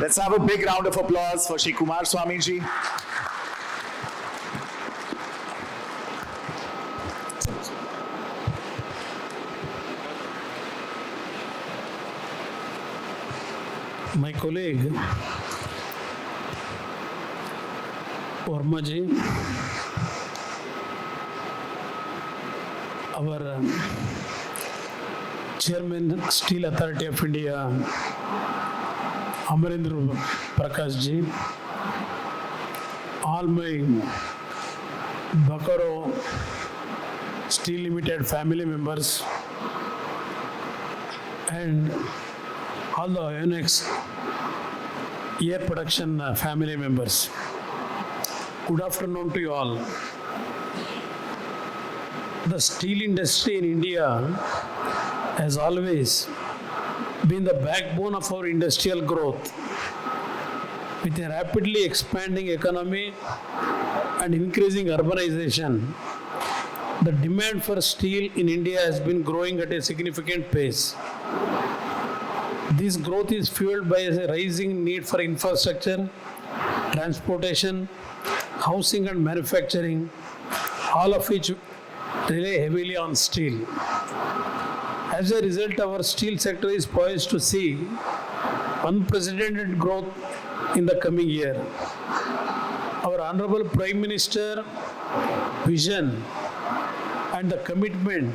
Let's have a big round of applause for Shri Kumaraswamy ji. My colleague Verma ji, our Chairman Steel Authority of India, Amarendra Prakash ji, all my Bokaro Steel Limited family members, and all the INOX air production family members. Good afternoon to you all. The steel industry in India has always been the backbone of our industrial growth. With a rapidly expanding economy and increasing urbanization, the demand for steel in India has been growing at a significant pace. This growth is fueled by a rising need for infrastructure, transportation, housing and manufacturing, all of which rely heavily on steel. As a result, our steel sector is poised to see unprecedented growth in the coming year. Our Honorable Prime Minister vision and the commitment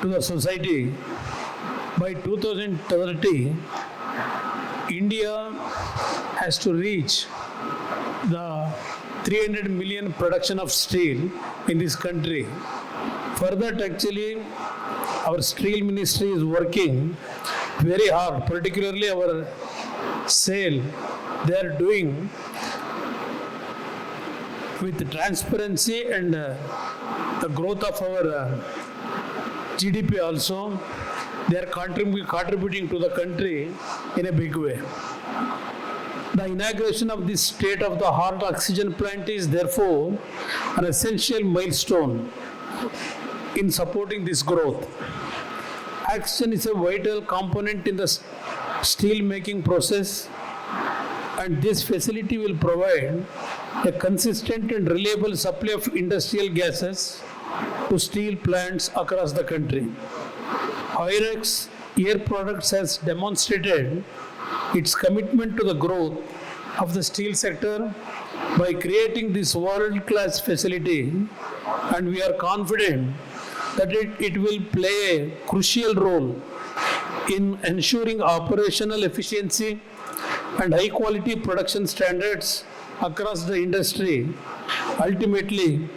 to the society, by 2030, India has to reach the 300 million production of steel in this country. Further, actually, our steel ministry is working very hard, particularly our sale. They are doing with transparency and the growth of our GDP also. They are contributing to the country in a big way. The inauguration of this state-of-the-art oxygen plant is therefore an essential milestone in supporting this growth. Oxygen is a vital component in the steel making process, and this facility will provide a consistent and reliable supply of industrial gases to steel plants across the country. INOX Air Products has demonstrated its commitment to the growth of the steel sector by creating this world-class facility, and we are confident that it will play a crucial role in ensuring operational efficiency and high-quality production standards across the industry, ultimately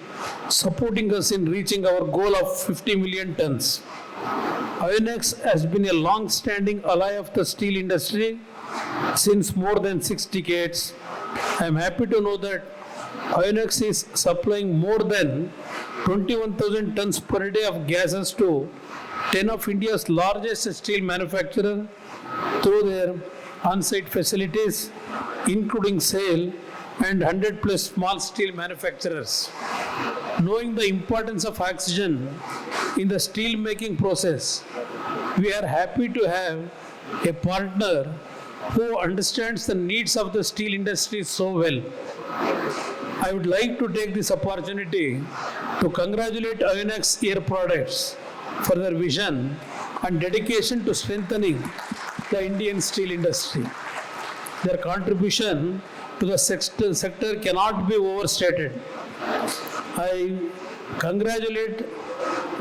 supporting us in reaching our goal of 50 million tons. INOX has been a long-standing ally of the steel industry since more than 6 decades. I am happy to know that INOX is supplying more than 21,000 tons per day of gases to 10 of India's largest steel manufacturers through their on-site facilities, including SAIL and 100 plus small steel manufacturers. Knowing the importance of oxygen in the steel making process, we are happy to have a partner who understands the needs of the steel industry so well. I would like to take this opportunity to congratulate INOX Air Products for their vision and dedication to strengthening the Indian steel industry. Their contribution to the sector cannot be overstated. I congratulate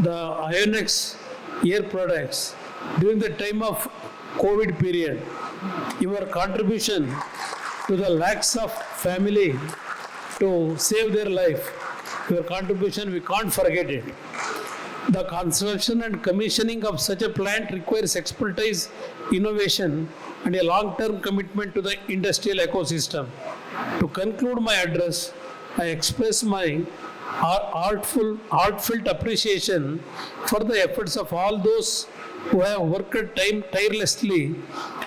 the INOX Air Products during the time of COVID period. Your contribution to the lakhs of family to save their life, your contribution, we can't forget it. The construction and commissioning of such a plant requires expertise, innovation, and a long-term commitment to the industrial ecosystem. To conclude my address, I express my heartfelt appreciation for the efforts of all those who have worked tirelessly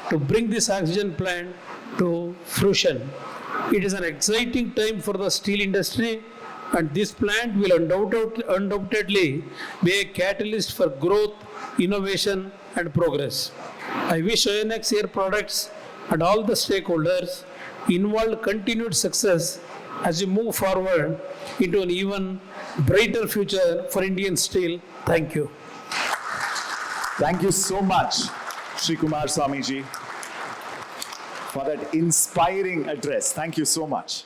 to bring this oxygen plant to fruition. It is an exciting time for the steel industry, and this plant will undoubtedly be a catalyst for growth, innovation, and progress. I wish INOX Air Products and all the stakeholders involved continued success as we move forward into an even brighter future for Indian steel. Thank you. Thank you so much, Shri Kumaraswamy ji, for that inspiring address. Thank you so much.